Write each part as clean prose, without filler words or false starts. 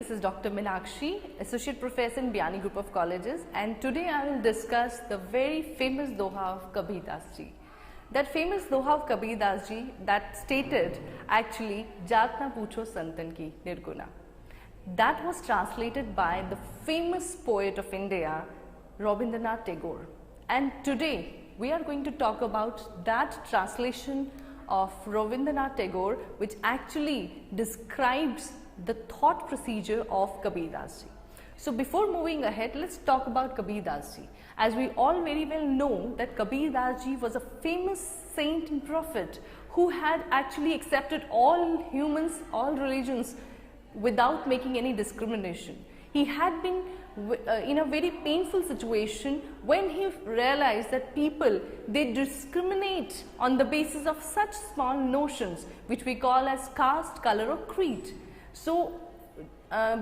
This is Dr. Meenakshi, Associate Professor in Biani Group of Colleges, and today I will discuss the very famous doha of Kabir Das ji. That famous doha of Kabir Das ji that stated actually Jaat na pucho santan ki nirguna. That was translated by the famous poet of India, Rabindranath Tagore. And today we are going to talk about that translation of Rabindranath Tagore, which actually describes the thought procedure of Kabir Das ji. So before moving ahead, let's talk about Kabir Das ji. As we all very well know that Kabir Das ji was a famous saint and prophet who had actually accepted all humans, all religions without making any discrimination. He had been in a very painful situation when he realized that people, they discriminate on the basis of such small notions which we call as caste, color or creed. So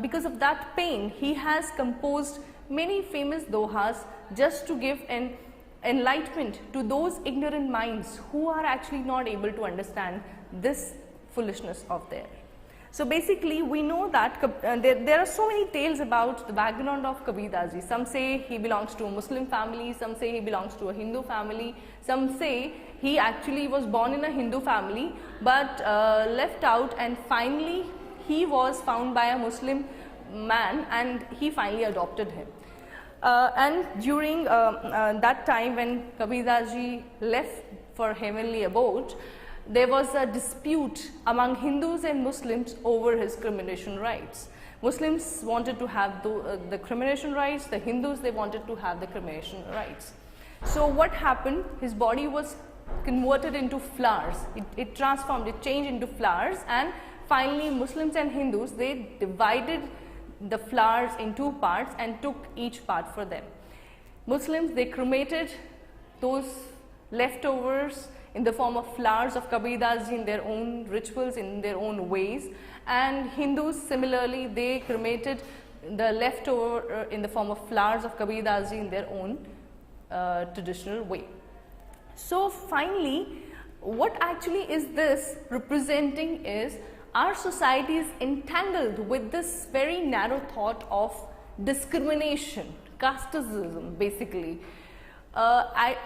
because of that pain, he has composed many famous dohas just to give an enlightenment to those ignorant minds who are actually not able to understand this foolishness of theirs. So basically we know that there are so many tales about the background of Kabir Das ji. Some say he belongs to a Muslim family, some say he belongs to a Hindu family, some say he actually was born in a Hindu family but left out, and finally he was found by a Muslim man and he finally adopted him. And during that time when Kabir Das ji left for heavenly abode, there was a dispute among Hindus and Muslims over his cremation rites. Muslims wanted to have the cremation rites, the Hindus, they wanted to have the cremation rites. So what happened? His body was converted into flowers. It transformed, it changed into flowers, and finally Muslims and Hindus, they divided the flowers in two parts and took each part for them. Muslims, they cremated those leftovers in the form of flowers of Kabir Das ji in their own rituals, in their own ways, and Hindus similarly, they cremated the leftover in the form of flowers of Kabir Das ji in their own traditional way. So finally, what actually is this representing is our society is entangled with this very narrow thought of discrimination, casteism basically. I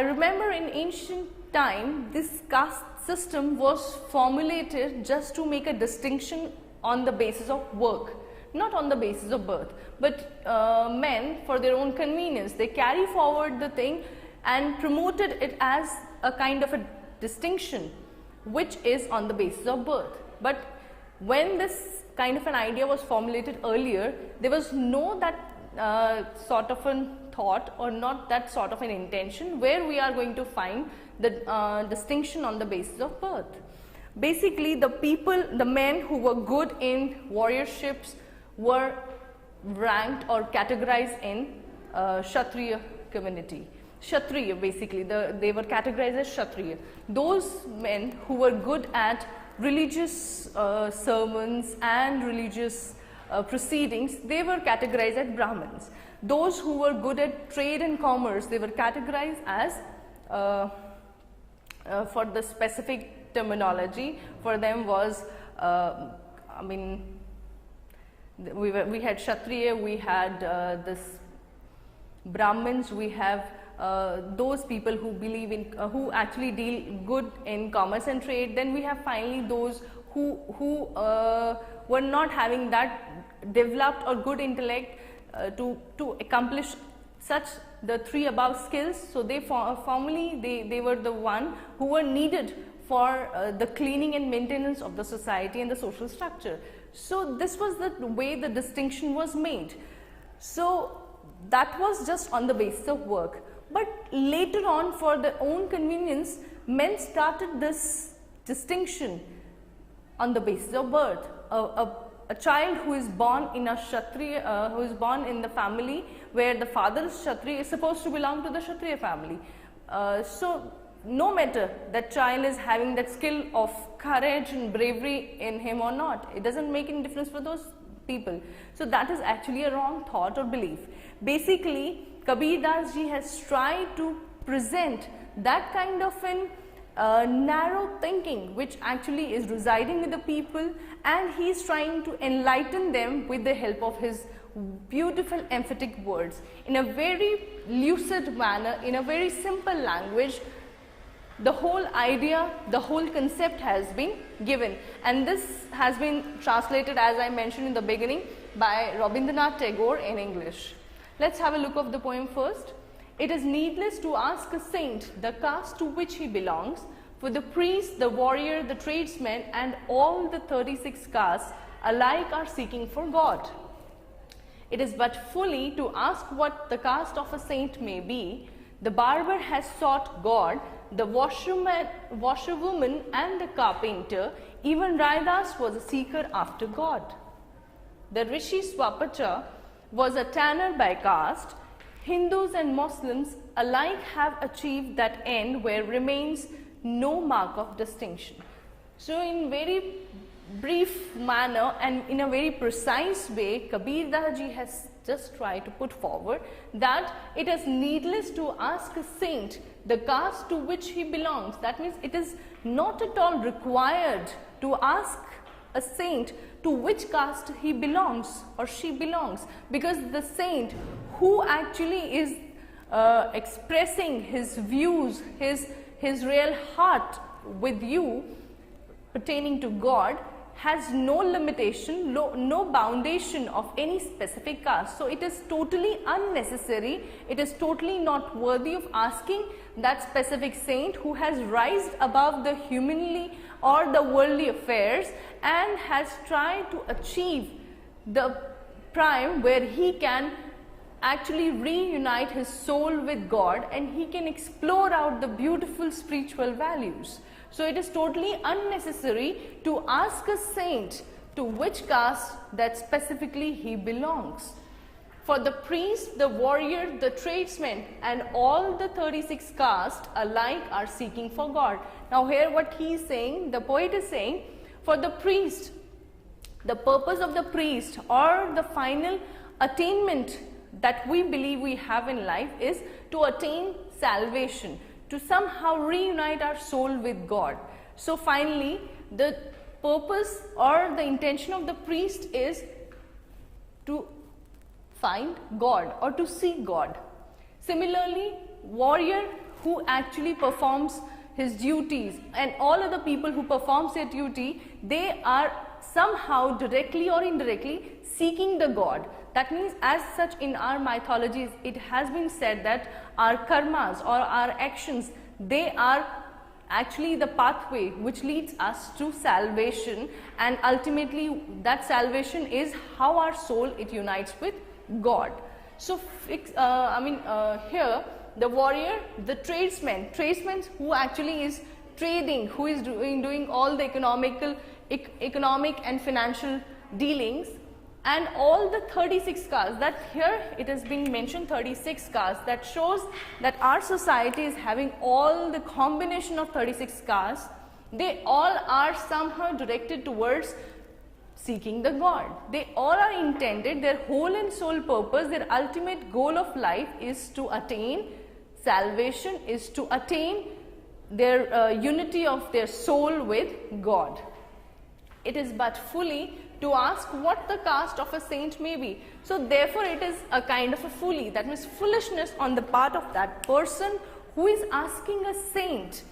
remember in ancient time this caste system was formulated just to make a distinction on the basis of work, not on the basis of birth, but men, for their own convenience, they carry forward the thing and promoted it as a kind of a distinction which is on the basis of birth. But when this kind of an idea was formulated earlier, there was no that sort of a thought or not that sort of an intention where we are going to find the distinction on the basis of birth. Basically the people, the men who were good in warriorships were ranked or categorized in Kshatriya community. Kshatriya basically, they were categorized as Kshatriya. Those men who were good at religious sermons and religious proceedings, they were categorized as Brahmins. Those who were good at trade and commerce, they were categorized as, for the specific terminology, for them was, we had Kshatriya, we had this Brahmins, we have those people who believe in, who actually deal good in commerce and trade. Then we have finally those who were not having that developed or good intellect to accomplish such the three above skills. So they formally they were the one who were needed for the cleaning and maintenance of the society and the social structure. So this was the way the distinction was made. So that was just on the basis of work. But later on, for their own convenience, men started this distinction on the basis of birth. A child who is born in a Kshatriya, who is born in the family where the father is Kshatriya, is supposed to belong to the Kshatriya family. So no matter that child is having that skill of courage and bravery in him or not, it doesn't make any difference for those people. So that is actually a wrong thought or belief. Basically, Kabir Das ji has tried to present that kind of an narrow thinking which actually is residing with the people, and he is trying to enlighten them with the help of his beautiful emphatic words in a very lucid manner, in a very simple language. The whole idea, the whole concept has been given, and this has been translated, as I mentioned in the beginning, by Rabindranath Tagore in English. Let's have a look of the poem first. It is needless to ask a saint the caste to which he belongs, for the priest, the warrior, the tradesman, and all the 36 castes alike are seeking for God. It is but fully to ask what the caste of a saint may be. The barber has sought God, the washerwoman and the carpenter, even Raidas was a seeker after God. The Rishi Swapacha was a tanner by caste. Hindus and Muslims alike have achieved that end where remains no mark of distinction. So in very brief manner and in a very precise way, Kabir Das ji has just tried to put forward that it is needless to ask a saint the caste to which he belongs. That means it is not at all required to ask a saint to which caste he belongs or she belongs, because the saint who actually is expressing his views, his real heart with you pertaining to God, has no limitation, no foundation of any specific caste. So it is totally unnecessary, it is totally not worthy of asking that specific saint who has risen above the humanly or the worldly affairs and has tried to achieve the prime where he can actually reunite his soul with God and he can explore out the beautiful spiritual values. So it is totally unnecessary to ask a saint to which caste that specifically he belongs. For the priest, the warrior, the tradesman, and all the 36 castes alike are seeking for God. Now here what he is saying, the poet is saying, for the priest, the purpose of the priest or the final attainment that we believe we have in life is to attain salvation, to somehow reunite our soul with God. So finally, the purpose or the intention of the priest is to find God or to seek God. Similarly, warrior who actually performs his duties and all other people who performs their duty, they are somehow directly or indirectly seeking the God. That means as such in our mythologies it has been said that our karmas or our actions, they are actually the pathway which leads us to salvation, and ultimately that salvation is how our soul it unites with God. So here the warrior, the tradesman who actually is trading, who is doing all the economic and financial dealings, and all the 36 castes, that here it has been mentioned 36 castes, that shows that our society is having all the combination of 36 castes. They all are somehow directed towards seeking the God. They all are intended, their whole and soul purpose, their ultimate goal of life is to attain salvation, is to attain their unity of their soul with God. It is but fully to ask what the caste of a saint may be. So therefore it is a kind of a folly, that means foolishness on the part of that person who is asking a saint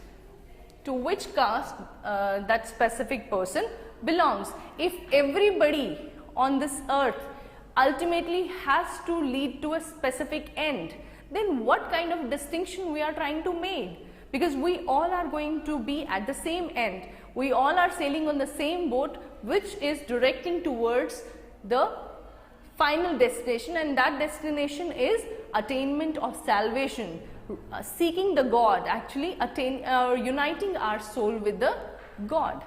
to which caste that specific person belongs. If everybody on this earth ultimately has to lead to a specific end, then what kind of distinction we are trying to make? Because we all are going to be at the same end. We all are sailing on the same boat which is directing towards the final destination, and that destination is attainment of salvation, seeking the God, actually uniting our soul with the God.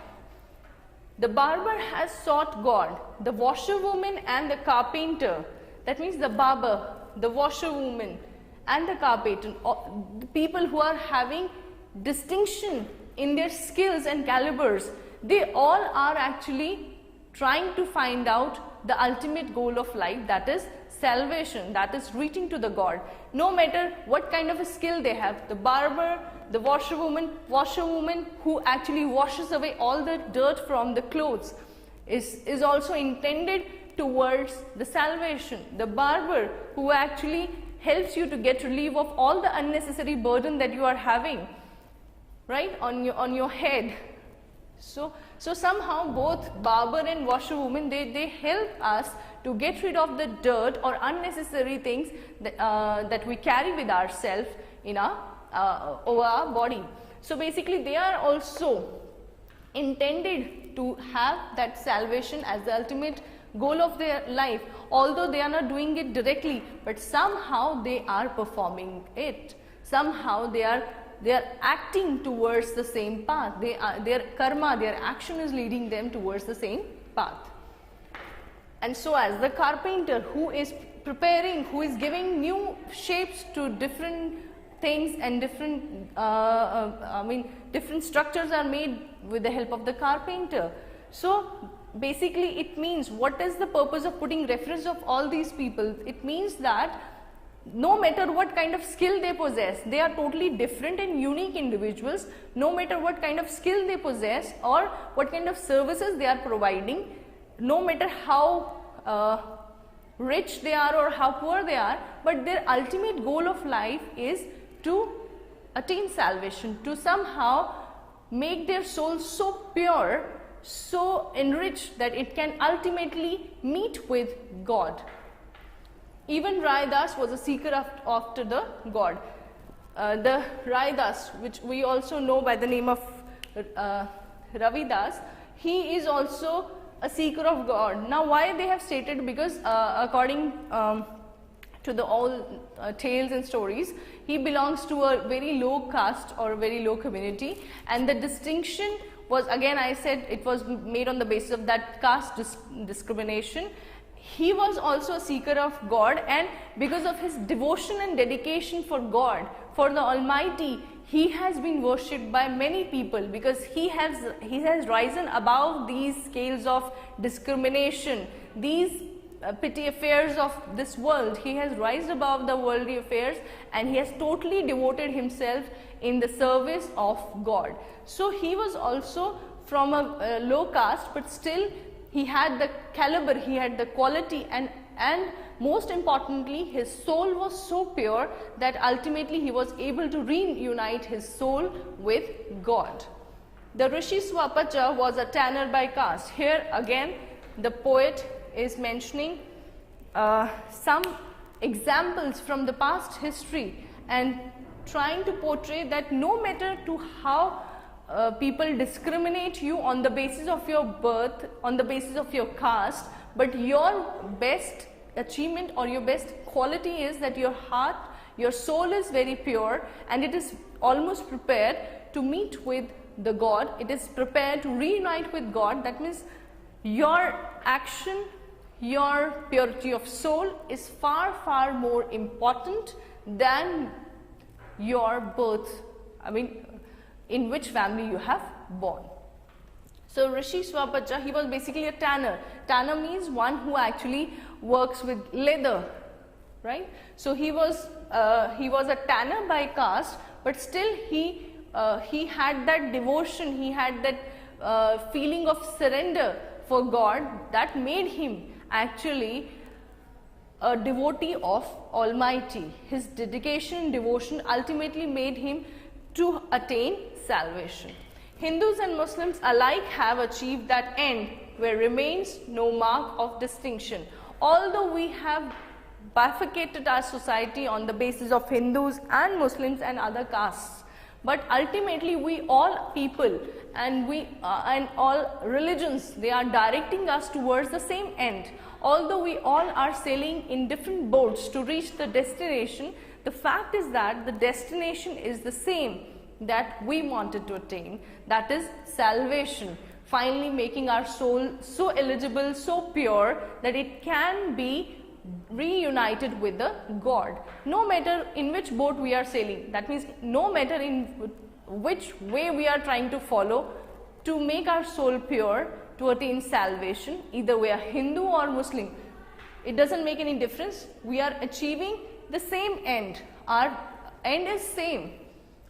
The barber has sought God, the washerwoman and the carpenter, that means the barber, the washerwoman and the carpenter, the people who are having distinction in their skills and calibers, they all are actually trying to find out the ultimate goal of life, that is salvation, that is reaching to the God. No matter what kind of a skill they have, the barber, the washerwoman who actually washes away all the dirt from the clothes is also intended towards the salvation. The barber who actually helps you to get relief of all the unnecessary burden that you are having, right, on your head. So somehow both barber and washerwoman, they help us to get rid of the dirt or unnecessary things that we carry with ourselves in over our body. So basically they are also intended to have that salvation as the ultimate goal of their life, although they are not doing it directly, but somehow they are performing it. Somehow they are acting towards the same path. Their karma, their action is leading them towards the same path. And so as the carpenter who is preparing, who is giving new shapes to different things and different different structures are made with the help of the carpenter. So basically it means, what is the purpose of putting reference of all these people? It means that no matter what kind of skill they possess, they are totally different and unique individuals. No matter what kind of skill they possess or what kind of services they are providing, no matter how rich they are or how poor they are, but their ultimate goal of life is to attain salvation, to somehow make their soul so pure, so enriched that it can ultimately meet with God. Even Raidas was a seeker after the God. The Raidas, which we also know by the name of Ravidas, he is also a seeker of God. Now why they have stated? Because according to the all tales and stories, he belongs to a very low caste or a very low community, and the distinction was, again I said, it was made on the basis of that caste discrimination. He was also a seeker of God, and because of his devotion and dedication for God, for the Almighty, he has been worshipped by many people, because he has risen above these scales of discrimination, these petty affairs of this world. He has risen above the worldly affairs and he has totally devoted himself in the service of God. So he was also from a low caste, but still he had the caliber, he had the quality, and most importantly his soul was so pure that ultimately he was able to reunite his soul with God. The Rishi Swapacha was a tanner by caste. Here again the poet is mentioning some examples from the past history and trying to portray that no matter to how people discriminate you on the basis of your birth, on the basis of your caste, but your best achievement or your best quality is that your heart, your soul is very pure and it is almost prepared to meet with the God. It is prepared to reunite with God. That means your action, your purity of soul is far, far more important than your birth, in which family you have born. So Rishi Swapacha, he was basically a tanner. Tanner means one who actually works with leather, right? So he was a tanner by caste, but still he had that devotion, he had that feeling of surrender for God that made him actually a devotee of Almighty. His dedication and devotion ultimately made him to attain salvation. Hindus and Muslims alike have achieved that end where remains no mark of distinction. Although we have bifurcated our society on the basis of Hindus and Muslims and other castes, but ultimately we all people and all religions, they are directing us towards the same end. Although we all are sailing in different boats to reach the destination, the fact is that the destination is the same that we wanted to attain, that is salvation, finally making our soul so eligible, so pure that it can be reunited with the God. No matter in which boat we are sailing, that means no matter in which way we are trying to follow to make our soul pure, to attain salvation, either we are Hindu or Muslim, it doesn't make any difference. We are achieving the same end. Our end is same.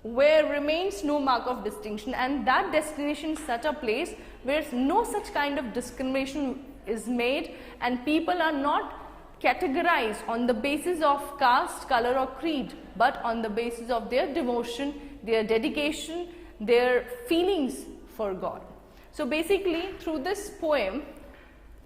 where remains no mark of distinction, and that destination is such a place where no such kind of discrimination is made, and people are not categorized on the basis of caste, color or creed, but on the basis of their devotion, their dedication, their feelings for God. So basically, through this poem,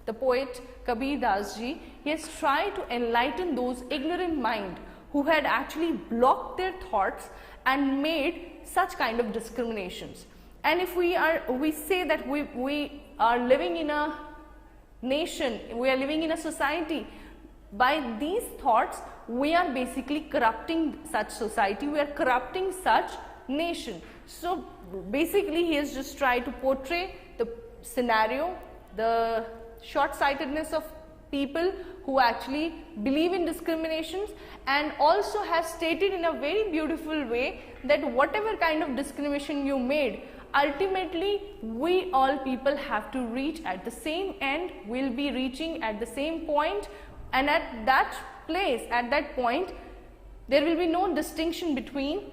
the poet Kabir Das ji, he has tried to enlighten those ignorant minds who had actually blocked their thoughts and made such kind of discriminations. And if we say that we are living in a nation, we are living in a society, by these thoughts we are basically corrupting such society, we are corrupting such nation. So basically he has just tried to portray the scenario, the short-sightedness of people who actually believe in discriminations, and also has stated in a very beautiful way that whatever kind of discrimination you made, ultimately we all people have to reach at the same end, we'll be reaching at the same point, and at that place, at that point, there will be no distinction between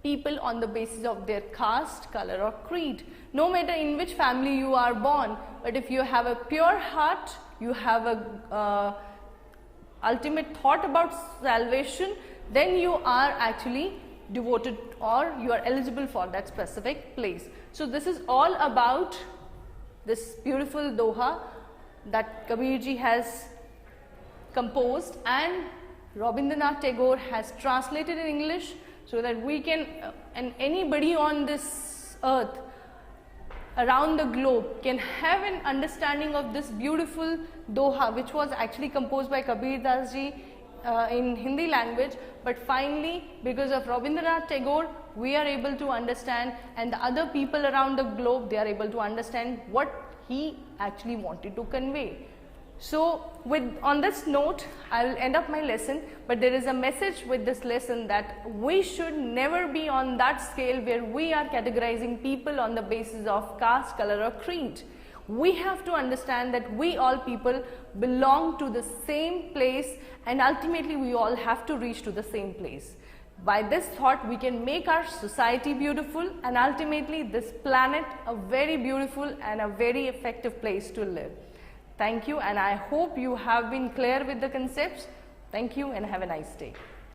people on the basis of their caste, color or creed. No matter in which family you are born, but if you have a pure heart, you have a ultimate thought about salvation, then you are actually devoted or you are eligible for that specific place. So this is all about this beautiful doha that Kabir ji has composed, and Rabindranath Tagore has translated in English, so that we can, and anybody on this earth around the globe can have an understanding of this beautiful doha, which was actually composed by Kabir Das ji in Hindi language, but finally because of Rabindranath Tagore we are able to understand, and the other people around the globe, they are able to understand what he actually wanted to convey. So on this note, I will end up my lesson, but there is a message with this lesson that we should never be on that scale where we are categorizing people on the basis of caste, color or creed. We have to understand that we all people belong to the same place, and ultimately we all have to reach to the same place. By this thought, we can make our society beautiful, and ultimately this planet a very beautiful and a very effective place to live. Thank you, and I hope you have been clear with the concepts. Thank you and have a nice day.